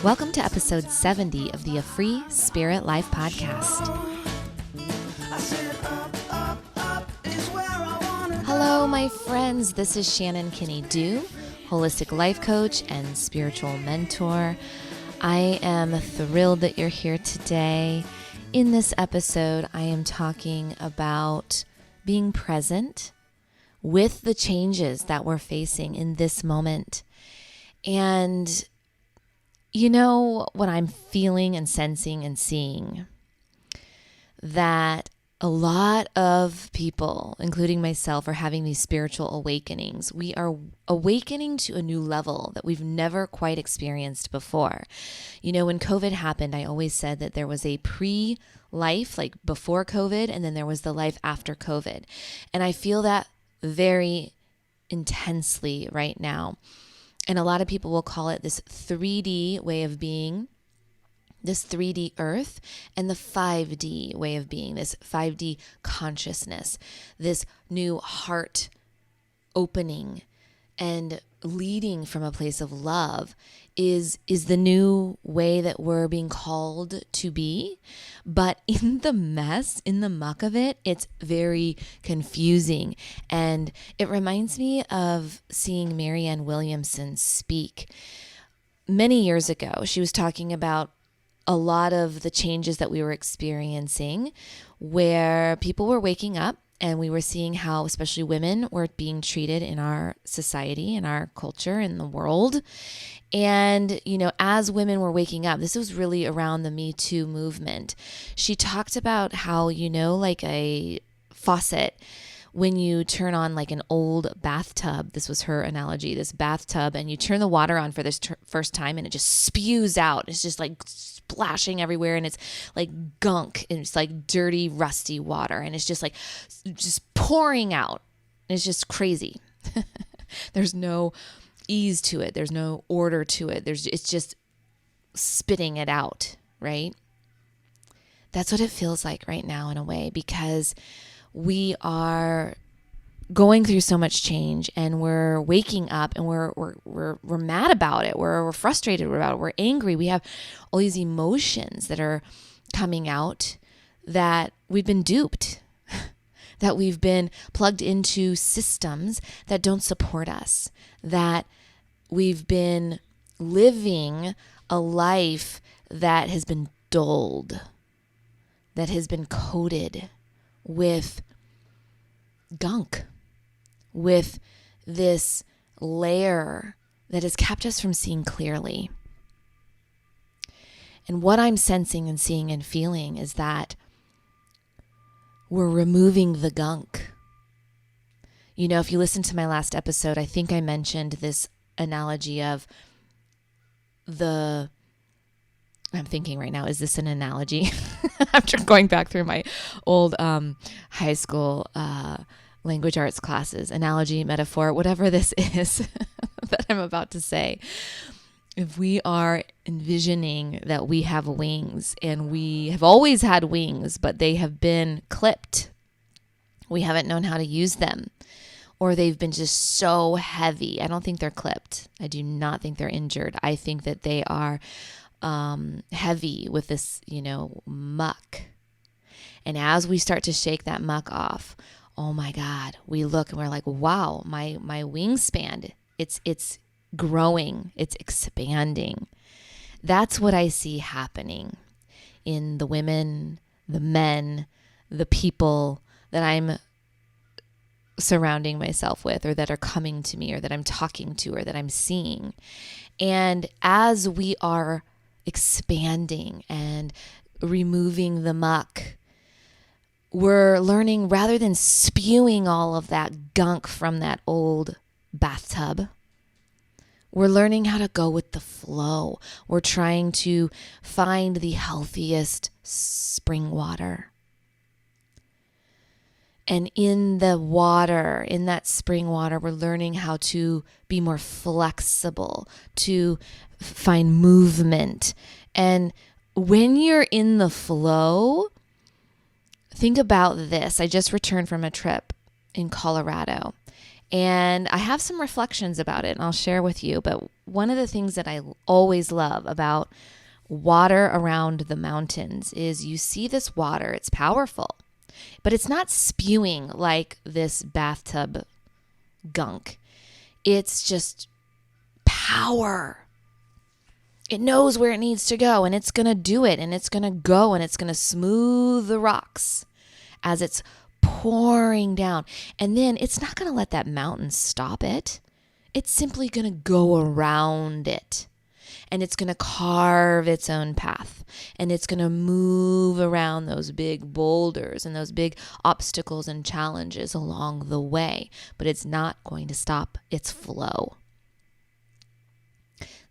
Welcome to episode 70 of the A Free Spirit Life podcast. Hello, my friends. This is Shannon Kinney-Duh, holistic life coach and spiritual mentor. I am thrilled that you're here today. In this episode, I am talking about being present with the changes that we're facing in this moment. And you know what I'm feeling and sensing and seeing? That a lot of people, including myself, are having these spiritual awakenings. We are awakening to a new level that we've never quite experienced before. You know, when COVID happened, I always said that there was a pre-life, like before COVID, and then there was the life after COVID. And I feel that very intensely right now. And a lot of people will call it this 3D way of being, this 3D earth, and the 5D way of being, this 5D consciousness, this new heart opening and leading from a place of love is the new way that we're being called to be. But in the mess, in the muck of it, it's very confusing. And it reminds me of seeing Marianne Williamson speak many years ago. She was talking about a lot of the changes that we were experiencing where people were waking up. And we were seeing how especially women were being treated in our society, in our culture, in the world. And, you know, as women were waking up, this was really around the Me Too movement. She talked about how, you know, like a faucet, when you turn on like an old bathtub, this was her analogy, this bathtub, and you turn the water on for this first time and it just spews out. It's just like splashing everywhere and it's like gunk and it's like dirty, rusty water and it's just like just pouring out. It's just crazy. There's no ease to it. There's no order to it. It's just spitting it out, right? That's what it feels like right now in a way, because we are going through so much change and we're waking up and we're mad about it. We're frustrated about it. We're angry. We have all these emotions that are coming out that we've been duped, that we've been plugged into systems that don't support us, that we've been living a life that has been dulled, that has been coated with gunk, with this layer that has kept us from seeing clearly. And what I'm sensing and seeing and feeling is that we're removing the gunk. You know, if you listen to my last episode, I think I mentioned this analogy of I'm thinking right now, is this an analogy? After going back through my old high school language arts classes, analogy, metaphor, whatever this is that I'm about to say. If we are envisioning that we have wings, and we have always had wings, but they have been clipped, we haven't known how to use them, or they've been just so heavy. I don't think they're clipped. I do not think they're injured. I think that they are heavy with this, you know, muck. And as we start to shake that muck off, oh my God, we look and we're like, wow, my wingspan, it's growing, it's expanding. That's what I see happening in the women, the men, the people that I'm surrounding myself with, or that are coming to me, or that I'm talking to, or that I'm seeing. And as we are expanding and removing the muck, we're learning, rather than spewing all of that gunk from that old bathtub, we're learning how to go with the flow. We're trying to find the healthiest spring water. And in the water, in that spring water, we're learning how to be more flexible, to find movement. And when you're in the flow, think about this. I just returned from a trip in Colorado, And I have some reflections about it and I'll share with you. But one of the things that I always love about water around the mountains is you see this water, it's powerful, but it's not spewing like this bathtub gunk. It's just power. It knows where it needs to go and it's going to do it, and it's going to go and it's going to smooth the rocks as it's pouring down. And then it's not going to let that mountain stop it. It's simply going to go around it. And it's going to carve its own path. And it's going to move around those big boulders and those big obstacles and challenges along the way. But it's not going to stop its flow.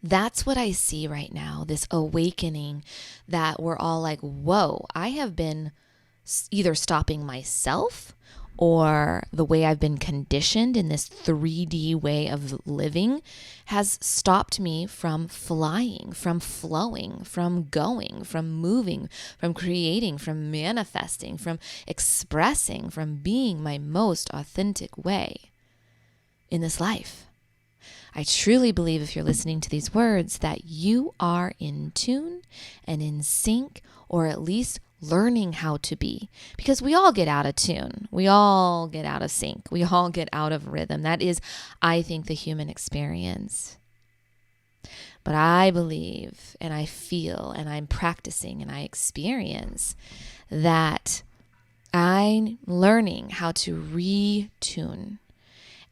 That's what I see right now, this awakening that we're all like, whoa, I have been either stopping myself or the way I've been conditioned in this 3D way of living has stopped me from flying, from flowing, from going, from moving, from creating, from manifesting, from expressing, from being my most authentic way in this life. I truly believe, if you're listening to these words, that you are in tune and in sync, or at least learning how to be, because we all get out of tune. We all get out of sync. We all get out of rhythm. That is, I think, the human experience. But I believe and I feel and I'm practicing and I experience that I'm learning how to retune.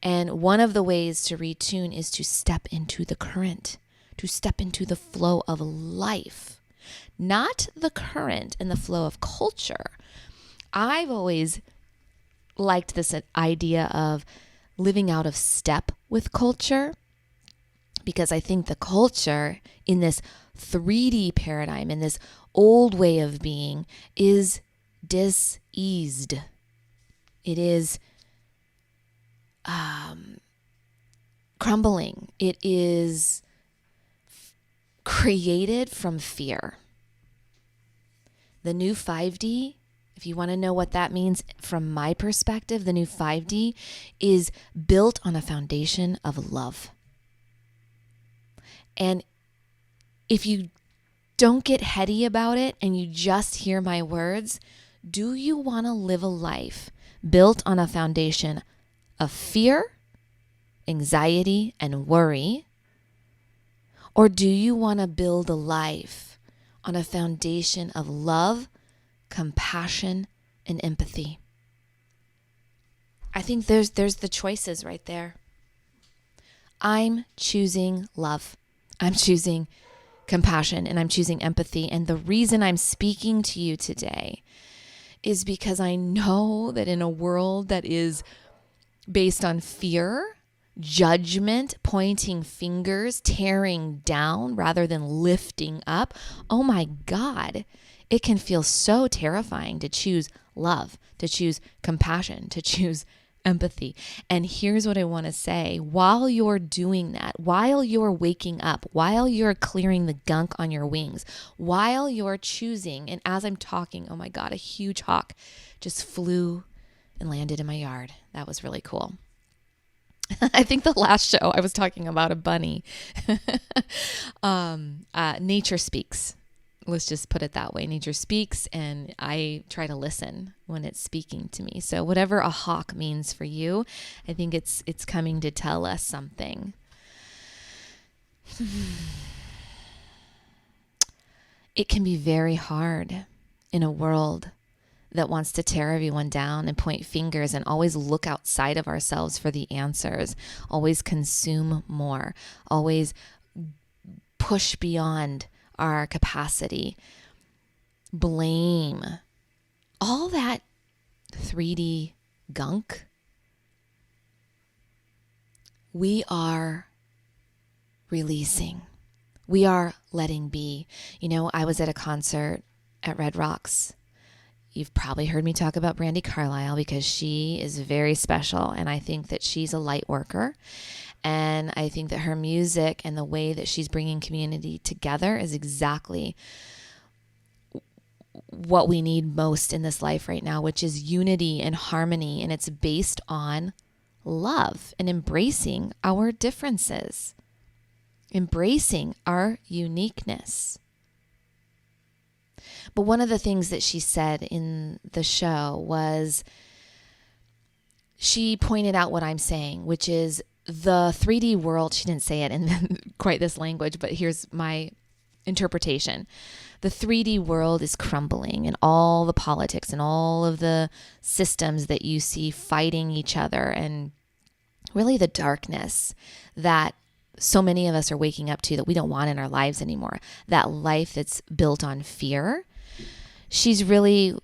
And one of the ways to retune is to step into the current, to step into the flow of life. Not the current and the flow of culture. I've always liked this idea of living out of step with culture, because I think the culture in this 3D paradigm, in this old way of being, is diseased. It is crumbling. It is created from fear. The new 5D, if you want to know what that means from my perspective, the new 5D is built on a foundation of love. And if you don't get heady about it and you just hear my words, do you want to live a life built on a foundation of fear, anxiety, and worry? Or do you want to build a life on a foundation of love, compassion, and empathy? I think there's the choices right there. I'm choosing love. I'm choosing compassion, and I'm choosing empathy. And the reason I'm speaking to you today is because I know that in a world that is based on fear, judgment, pointing fingers, tearing down rather than lifting up, oh my God, it can feel so terrifying to choose love, to choose compassion, to choose empathy. And here's what I want to say. While you're doing that, while you're waking up, while you're clearing the gunk on your wings, while you're choosing, and as I'm talking, oh my God, a huge hawk just flew and landed in my yard. That was really cool. I think the last show I was talking about a bunny. Nature speaks. Let's just put it that way. Nature speaks, and I try to listen when it's speaking to me. So whatever a hawk means for you, I think it's coming to tell us something. It can be very hard in a world that wants to tear everyone down and point fingers and always look outside of ourselves for the answers, always consume more, always push beyond our capacity, blame, all that 3D gunk. We are releasing. We are letting be. You know, I was at a concert at Red Rocks. You've probably heard me talk about Brandi Carlile because she is very special, and I think that she's a light worker, and I think that her music and the way that she's bringing community together is exactly what we need most in this life right now, which is unity and harmony, and it's based on love and embracing our differences, embracing our uniqueness. But one of the things that she said in the show was she pointed out what I'm saying, which is the 3D world. She didn't say it in quite this language, but here's my interpretation. The 3D world is crumbling, and all the politics and all of the systems that you see fighting each other, and really the darkness that so many of us are waking up to that we don't want in our lives anymore, that life that's built on fear. She's really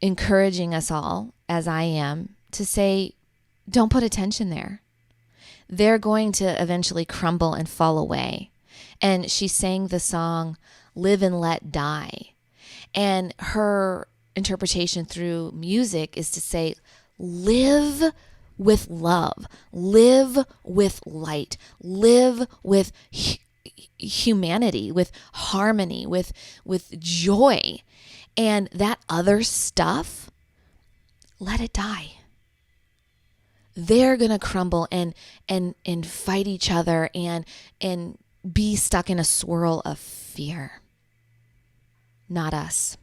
encouraging us all, as I am, to say, don't put attention there. They're going to eventually crumble and fall away. And she sang the song, Live and Let Die. And her interpretation through music is to say, live with love, live with light, live with humanity, with harmony, with joy. And that other stuff, let it die. They're going to crumble and fight each other and be stuck in a swirl of fear. Not us.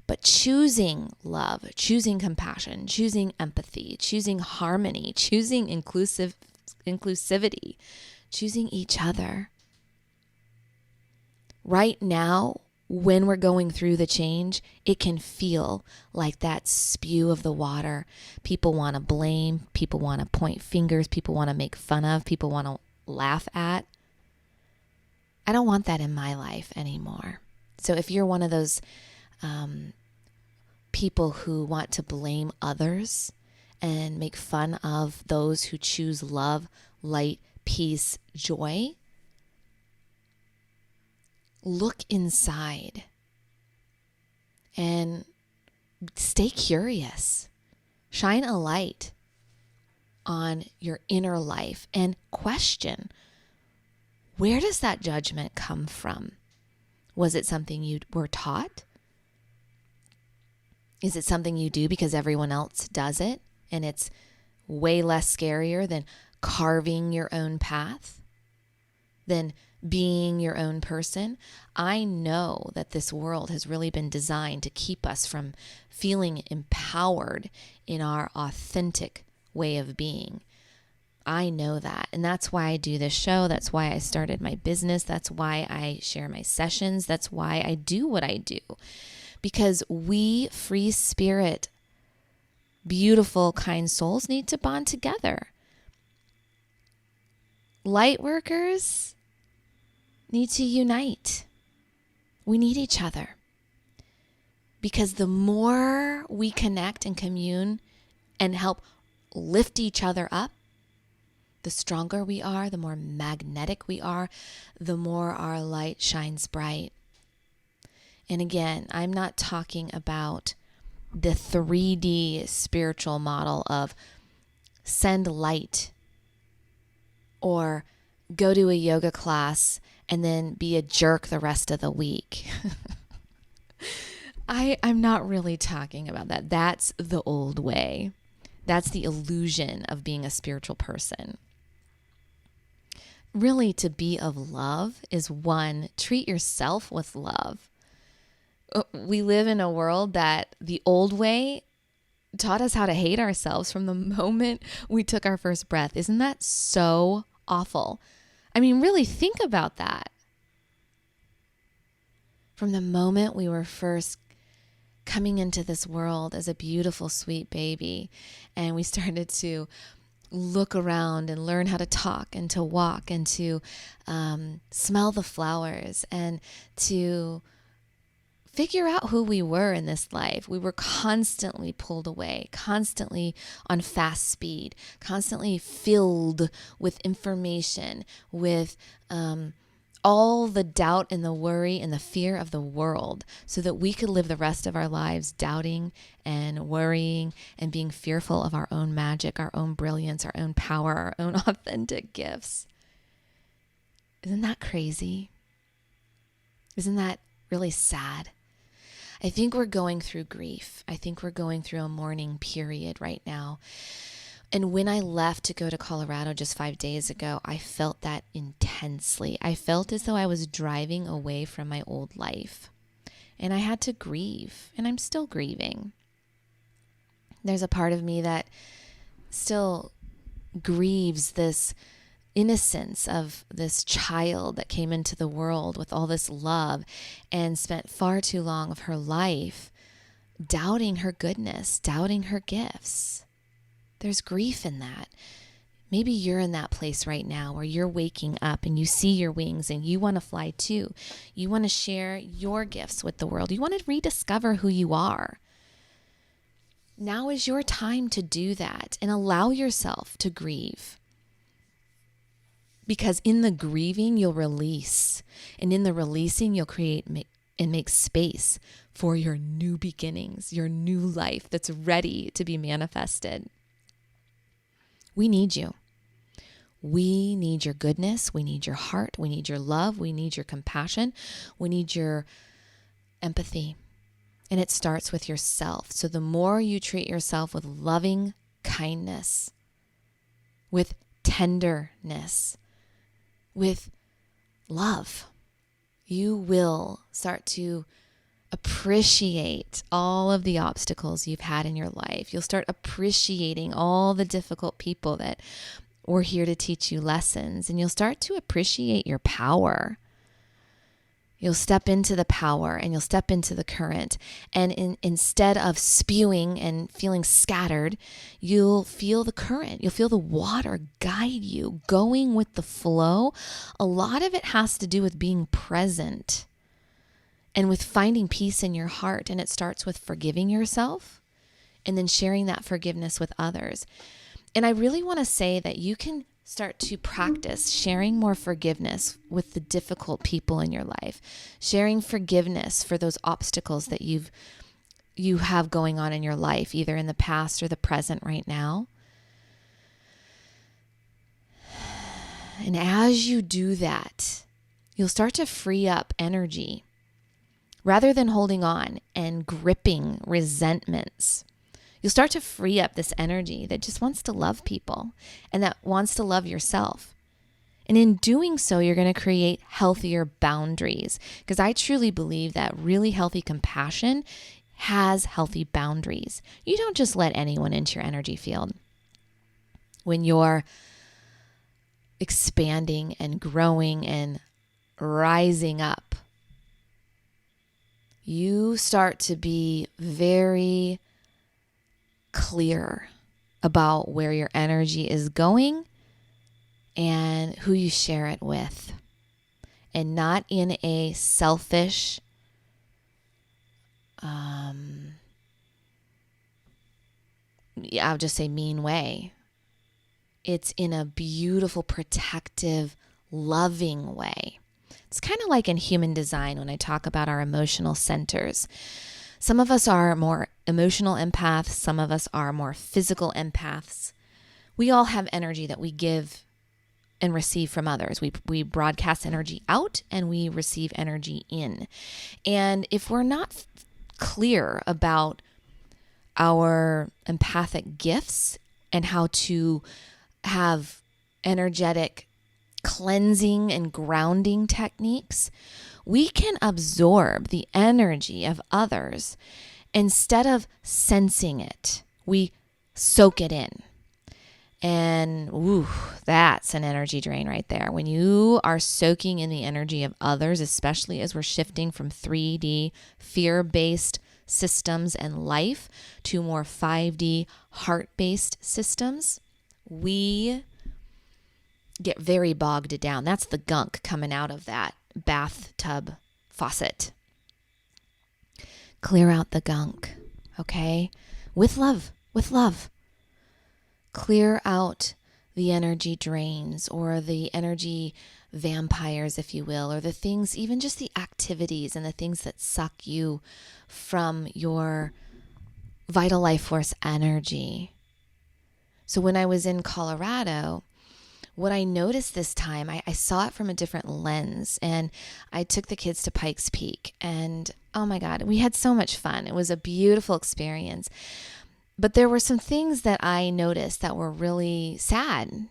But choosing love, choosing compassion, choosing empathy, choosing harmony, choosing inclusivity, choosing each other. Right now, when we're going through the change, it can feel like that spew of the water. People want to blame, people want to point fingers, people want to make fun of, people want to laugh at. I don't want that in my life anymore. So if you're one of those people who want to blame others and make fun of those who choose love, light, peace, joy, look inside and stay curious. Shine a light on your inner life and question, where does that judgment come from? Was it something you were taught? Is it something you do because everyone else does it and it's way less scarier than carving your own path, than being your own person? I know that this world has really been designed to keep us from feeling empowered in our authentic way of being. I know that. And that's why I do this show. That's why I started my business. That's why I share my sessions. That's why I do what I do. Because we free spirit, beautiful, kind souls need to bond together. Light workers need to unite. We need each other. Because the more we connect and commune and help lift each other up, the stronger we are, the more magnetic we are, the more our light shines bright. And again, I'm not talking about the 3D spiritual model of send light or go to a yoga class and then be a jerk the rest of the week. I'm not really talking about that. That's the old way. That's the illusion of being a spiritual person. Really, to be of love is one, treat yourself with love. We live in a world that the old way taught us how to hate ourselves from the moment we took our first breath. Isn't that so awful? I mean, really think about that. From the moment we were first coming into this world as a beautiful, sweet baby, and we started to look around and learn how to talk and to walk and to smell the flowers and to figure out who we were in this life. We were constantly pulled away, constantly on fast speed, constantly filled with information, with all the doubt and the worry and the fear of the world, so that we could live the rest of our lives doubting and worrying and being fearful of our own magic, our own brilliance, our own power, our own authentic gifts. Isn't that crazy? Isn't that really sad? I think we're going through grief. I think we're going through a mourning period right now. And when I left to go to Colorado just 5 days ago, I felt that intensely. I felt as though I was driving away from my old life. And I had to grieve, and I'm still grieving. There's a part of me that still grieves this innocence of this child that came into the world with all this love and spent far too long of her life doubting her goodness, doubting her gifts. There's grief in that. Maybe you're in that place right now where you're waking up and you see your wings and you want to fly too. You want to share your gifts with the world. You want to rediscover who you are. Now is your time to do that and allow yourself to grieve. Because in the grieving, you'll release. And in the releasing, you'll create and make space for your new beginnings, your new life that's ready to be manifested. We need you. We need your goodness. We need your heart. We need your love. We need your compassion. We need your empathy. And it starts with yourself. So the more you treat yourself with loving kindness, with tenderness, with love, you will start to appreciate all of the obstacles you've had in your life. You'll start appreciating all the difficult people that were here to teach you lessons, and you'll start to appreciate your power. You'll step into the power and you'll step into the current. And instead of spewing and feeling scattered, you'll feel the current. You'll feel the water guide you, going with the flow. A lot of it has to do with being present and with finding peace in your heart. And it starts with forgiving yourself and then sharing that forgiveness with others. And I really want to say that you can start to practice sharing more forgiveness with the difficult people in your life, sharing forgiveness for those obstacles that you have going on in your life, either in the past or the present right now. And as you do that, you'll start to free up energy rather than holding on and gripping resentments. You'll start to free up this energy that just wants to love people and that wants to love yourself. And in doing so, you're going to create healthier boundaries, because I truly believe that really healthy compassion has healthy boundaries. You don't just let anyone into your energy field. When you're expanding and growing and rising up, you start to be very clear about where your energy is going and who you share it with, and not in a selfish, I'll just say mean way. It's in a beautiful, protective, loving way. It's kind of like in human design when I talk about our emotional centers. Some of us are more emotional empaths. Some of us are more physical empaths. We all have energy that we give and receive from others. We broadcast energy out and we receive energy in. And if we're not clear about our empathic gifts and how to have energetic cleansing and grounding techniques, we can absorb the energy of others instead of sensing it. We soak it in. And that's an energy drain right there. When you are soaking in the energy of others, especially as we're shifting from 3D fear-based systems and life to more 5D heart-based systems, we get very bogged down. That's the gunk coming out of that bathtub faucet. Clear out the gunk, okay? With love, with love. Clear out the energy drains or the energy vampires, if you will, or the things, even just the activities and the things that suck you from your vital life force energy. So when I was in Colorado, what I noticed this time, I saw it from a different lens, and I took the kids to Pikes Peak, and oh my God, we had so much fun. It was a beautiful experience. But there were some things that I noticed that were really sad.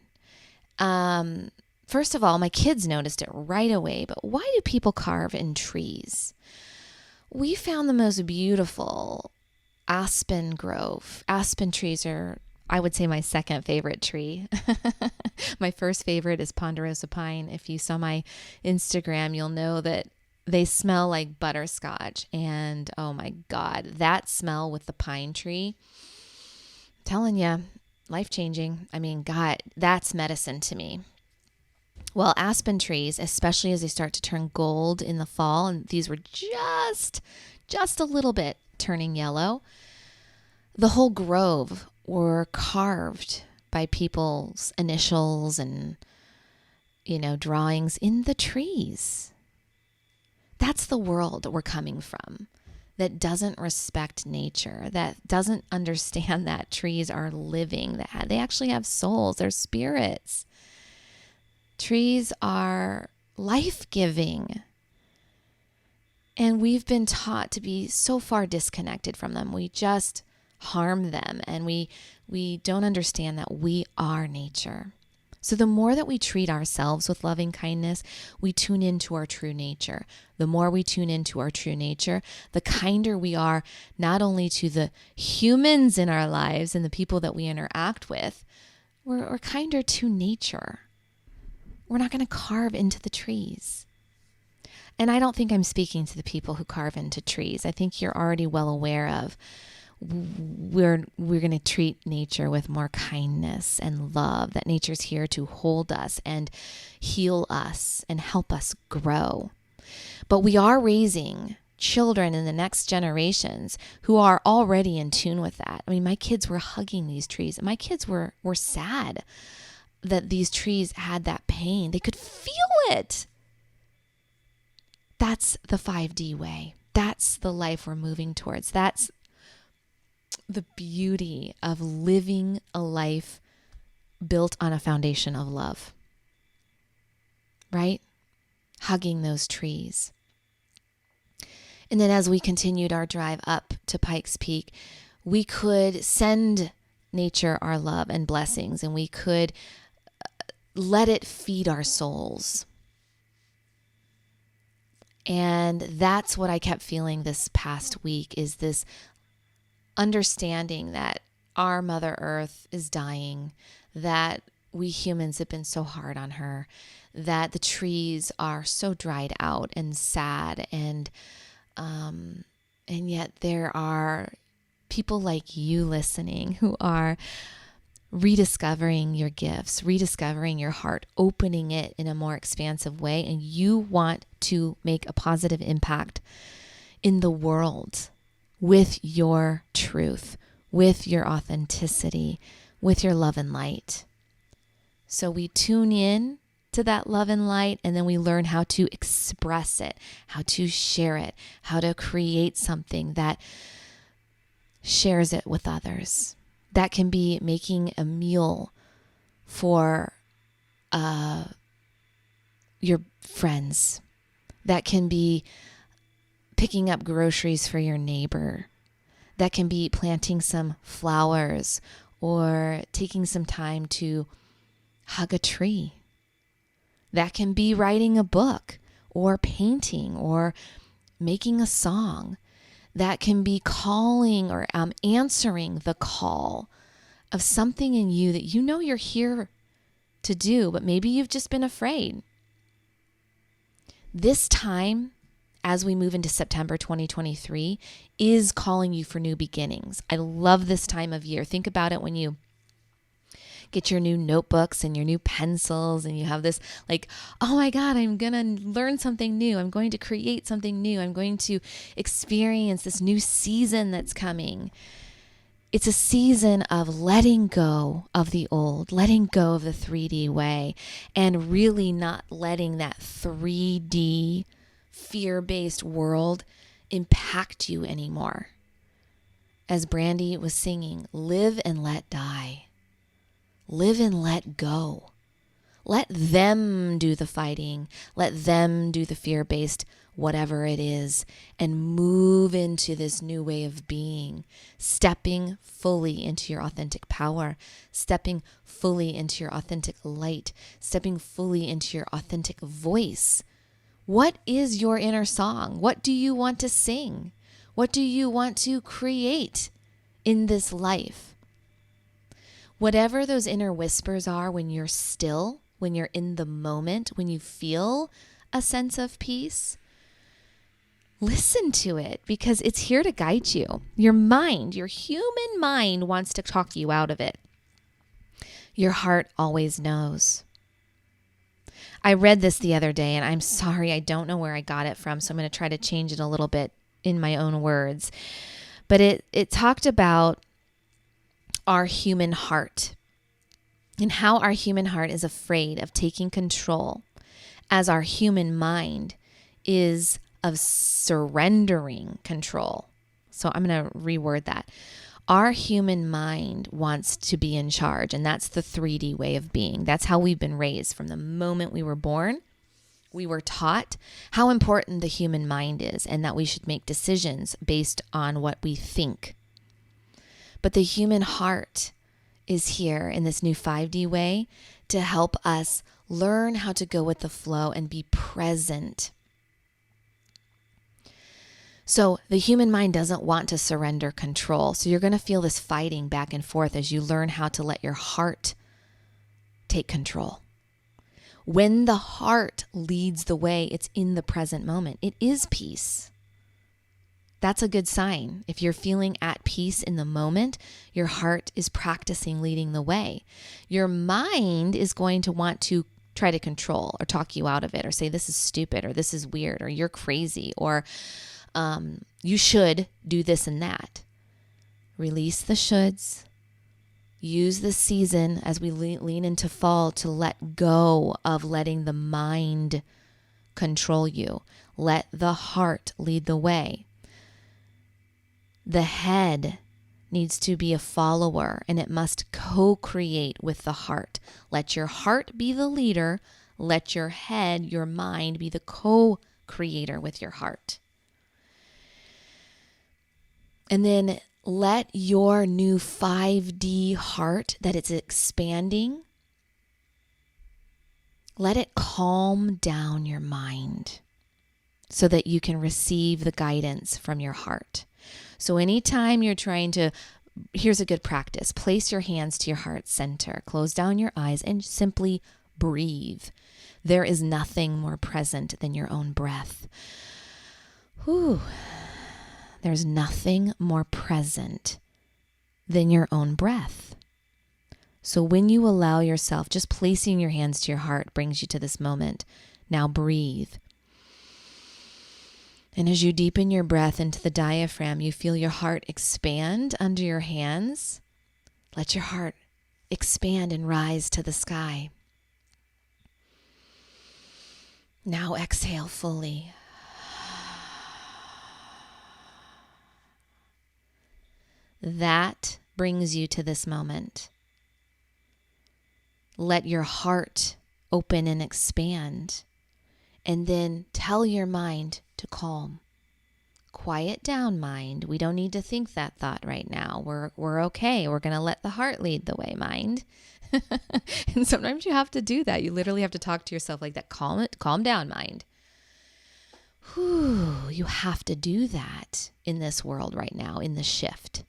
First of all, my kids noticed it right away, but why do people carve in trees? We found the most beautiful aspen grove. Aspen trees are, I would say, my second favorite tree. My first favorite is ponderosa pine. If you saw my Instagram, you'll know that they smell like butterscotch. And oh my God, that smell with the pine tree, I'm telling you, life-changing. I mean, God, that's medicine to me. Well, aspen trees, especially as they start to turn gold in the fall, and these were just a little bit turning yellow, the whole grove were carved by people's initials and, drawings in the trees. That's the world we're coming from, that doesn't respect nature, that doesn't understand that trees are living, that they actually have souls, they're spirits. Trees are life-giving. And we've been taught to be so far disconnected from them. We just harm them, and we don't understand that we are nature. So the more that we treat ourselves with loving kindness, we tune into our true nature. The more we tune into our true nature, the kinder we are, not only to the humans in our lives and the people that we interact with, we're kinder to nature. We're not going to carve into the trees. And I don't think I'm speaking to the people who carve into trees. I think you're already well aware of we're going to treat nature with more kindness and love, that nature's here to hold us and heal us and help us grow. But we are raising children in the next generations who are already in tune with that. I mean, my kids were hugging these trees. My kids were sad that these trees had that pain. They could feel it. That's the 5D way. That's the life we're moving towards. That's the beauty of living a life built on a foundation of love, right? Hugging those trees. And then as we continued our drive up to Pikes Peak, we could send nature our love and blessings, and we could let it feed our souls. And that's what I kept feeling this past week, is this understanding that our Mother Earth is dying, that we humans have been so hard on her, that the trees are so dried out and sad, and yet there are people like you listening who are rediscovering your gifts, rediscovering your heart, opening it in a more expansive way, and you want to make a positive impact in the world with your truth, with your authenticity, with your love and light. So we tune in to that love and light, and then we learn how to express it, how to share it, how to create something that shares it with others. That can be making a meal for your friends. That can be picking up groceries for your neighbor. That can be planting some flowers or taking some time to hug a tree. That can be writing a book or painting or making a song. That can be calling or answering the call of something in you that you know you're here to do, but maybe you've just been afraid. This time, as we move into September 2023, is calling you for new beginnings. I love this time of year. Think about it when you get your new notebooks and your new pencils, and you have this like, oh my God, I'm going to learn something new. I'm going to create something new. I'm going to experience this new season that's coming. It's a season of letting go of the old, letting go of the 3D way, and really not letting that 3D fear-based world impact you anymore. As Brandy was singing, live and let die. Live and let go. Let them do the fighting. Let them do the fear-based whatever it is, and move into this new way of being, stepping fully into your authentic power, stepping fully into your authentic light, stepping fully into your authentic voice. What is your inner song? What do you want to sing? What do you want to create in this life? Whatever those inner whispers are when you're still, when you're in the moment, when you feel a sense of peace, listen to it, because it's here to guide you. Your mind, your human mind, wants to talk you out of it. Your heart always knows. I read this the other day, and I'm sorry, I don't know where I got it from, so I'm going to try to change it a little bit in my own words. But it talked about our human heart and how our human heart is afraid of taking control, as our human mind is of surrendering control. So I'm going to reword that. Our human mind wants to be in charge, and that's the 3D way of being. That's how we've been raised. From the moment we were born, we were taught how important the human mind is, and that we should make decisions based on what we think. But the human heart is here in this new 5D way to help us learn how to go with the flow and be present. So the human mind doesn't want to surrender control. So you're going to feel this fighting back and forth as you learn how to let your heart take control. When the heart leads the way, it's in the present moment. It is peace. That's a good sign. If you're feeling at peace in the moment, your heart is practicing leading the way. Your mind is going to want to try to control or talk you out of it, or say this is stupid, or this is weird, or you're crazy, or you should do this and that. Release the shoulds. Use the season as we lean into fall to let go of letting the mind control you. Let the heart lead the way. The head needs to be a follower, and it must co-create with the heart. Let your heart be the leader. Let your head, your mind, be the co-creator with your heart. And then let your new 5D heart that it's expanding, let it calm down your mind so that you can receive the guidance from your heart. So anytime you're trying to, here's a good practice. Place your hands to your heart center. Close down your eyes and simply breathe. There is nothing more present than your own breath. Whew. There's nothing more present than your own breath. So when you allow yourself, just placing your hands to your heart brings you to this moment. Now breathe. And as you deepen your breath into the diaphragm, you feel your heart expand under your hands. Let your heart expand and rise to the sky. Now exhale fully. That brings you to this moment. Let your heart open and expand, and then tell your mind to calm. Quiet down, mind. We don't need to think that thought right now. We're okay. We're going to let the heart lead the way, mind. And sometimes you have to do that. You literally have to talk to yourself like that. Calm down, mind. Whew, you have to do that in this world right now, in the shift.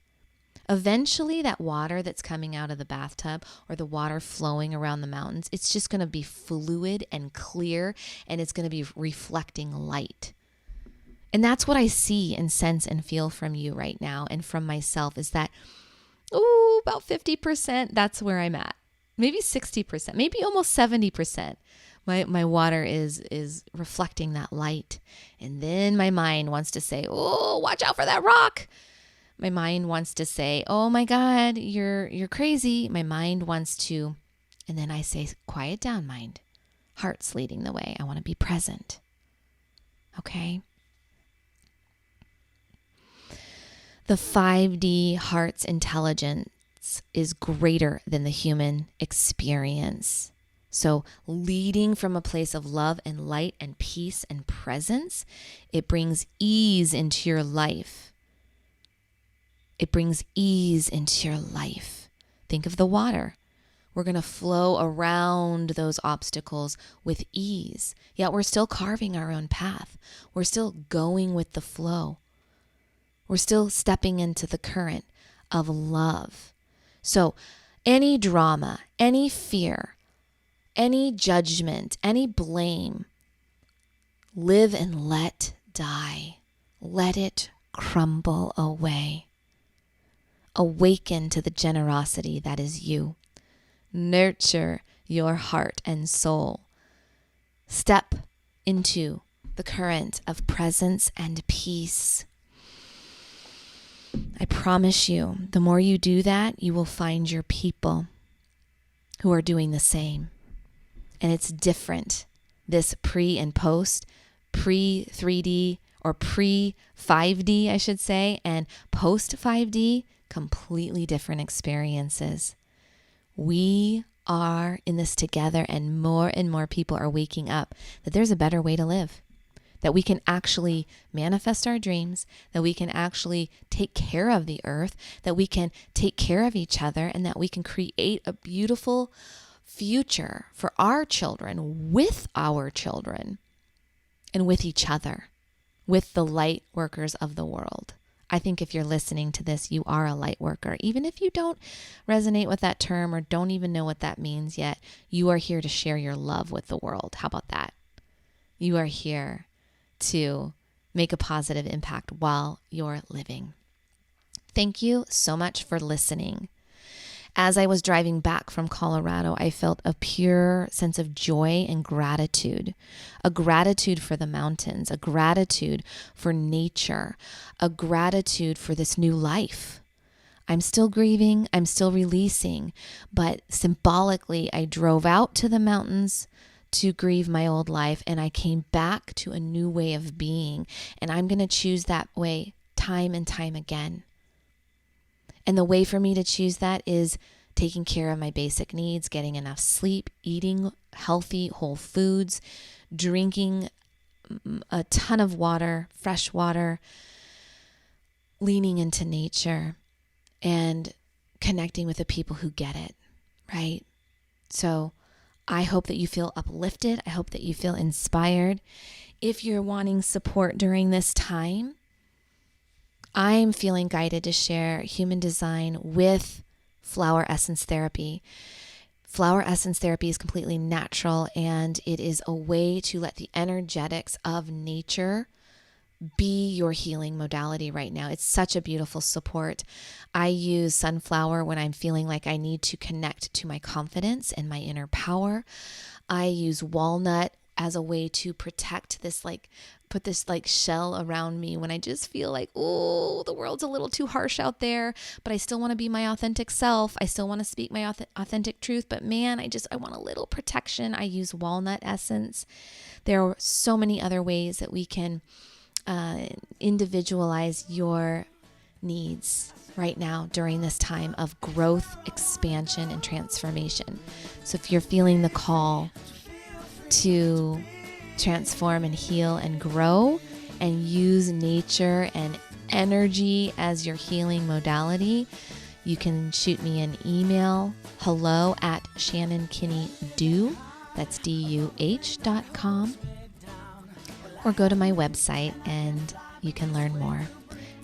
Eventually, that water that's coming out of the bathtub or the water flowing around the mountains, it's just going to be fluid and clear, and it's going to be reflecting light. And that's what I see and sense and feel from you right now and from myself, is that, about 50%, that's where I'm at. Maybe 60%, maybe almost 70%. My water is reflecting that light. And then my mind wants to say, watch out for that rock. My mind wants to say, oh my God, you're crazy. My mind wants to, and then I say, quiet down, mind. Heart's leading the way. I want to be present. Okay? The 5D heart's intelligence is greater than the human experience. So leading from a place of love and light and peace and presence, it brings ease into your life. It brings ease into your life. Think of the water. We're going to flow around those obstacles with ease. Yet we're still carving our own path. We're still going with the flow. We're still stepping into the current of love. So any drama, any fear, any judgment, any blame, live and let die. Let it crumble away. Awaken to the generosity that is you. Nurture your heart and soul. Step into the current of presence and peace. I promise you, the more you do that, you will find your people who are doing the same. And it's different. This pre and post, pre 3D or pre 5D, I should say, and post 5D, completely different experiences. We are in this together, and more people are waking up that there's a better way to live, that we can actually manifest our dreams, that we can actually take care of the earth, that we can take care of each other, and that we can create a beautiful future for our children, with our children, and with each other, with the light workers of the world. I think if you're listening to this, you are a light worker. Even if you don't resonate with that term or don't even know what that means yet, you are here to share your love with the world. How about that? You are here to make a positive impact while you're living. Thank you so much for listening. As I was driving back from Colorado, I felt a pure sense of joy and gratitude, a gratitude for the mountains, a gratitude for nature, a gratitude for this new life. I'm still grieving, I'm still releasing, but symbolically, I drove out to the mountains to grieve my old life, and I came back to a new way of being, and I'm going to choose that way time and time again. And the way for me to choose that is taking care of my basic needs, getting enough sleep, eating healthy, whole foods, drinking a ton of water, fresh water, leaning into nature, and connecting with the people who get it, right? So I hope that you feel uplifted. I hope that you feel inspired. If you're wanting support during this time, I'm feeling guided to share human design with flower essence therapy. Flower essence therapy is completely natural, and it is a way to let the energetics of nature be your healing modality right now. It's such a beautiful support. I use sunflower when I'm feeling like I need to connect to my confidence and my inner power. I use walnut as a way to protect this, put this shell around me when I just feel like, oh, the world's a little too harsh out there, but I still want to be my authentic self. I still want to speak my authentic truth, but man, I want a little protection. I use walnut essence. There are so many other ways that we can individualize your needs right now during this time of growth, expansion, and transformation. So if you're feeling the call to transform and heal and grow and use nature and energy as your healing modality, you can shoot me an email, hello@ShannonKinney-Duh, that's DUH.com, or go to my website and you can learn more.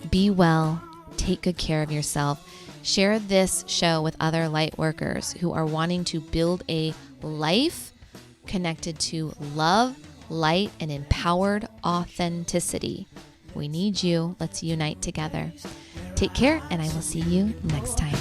Be well, take good care of yourself. Share this show with other light workers who are wanting to build a life connected to love, light, and empowered authenticity. We need you. Let's unite together. Take care, and I will see you next time.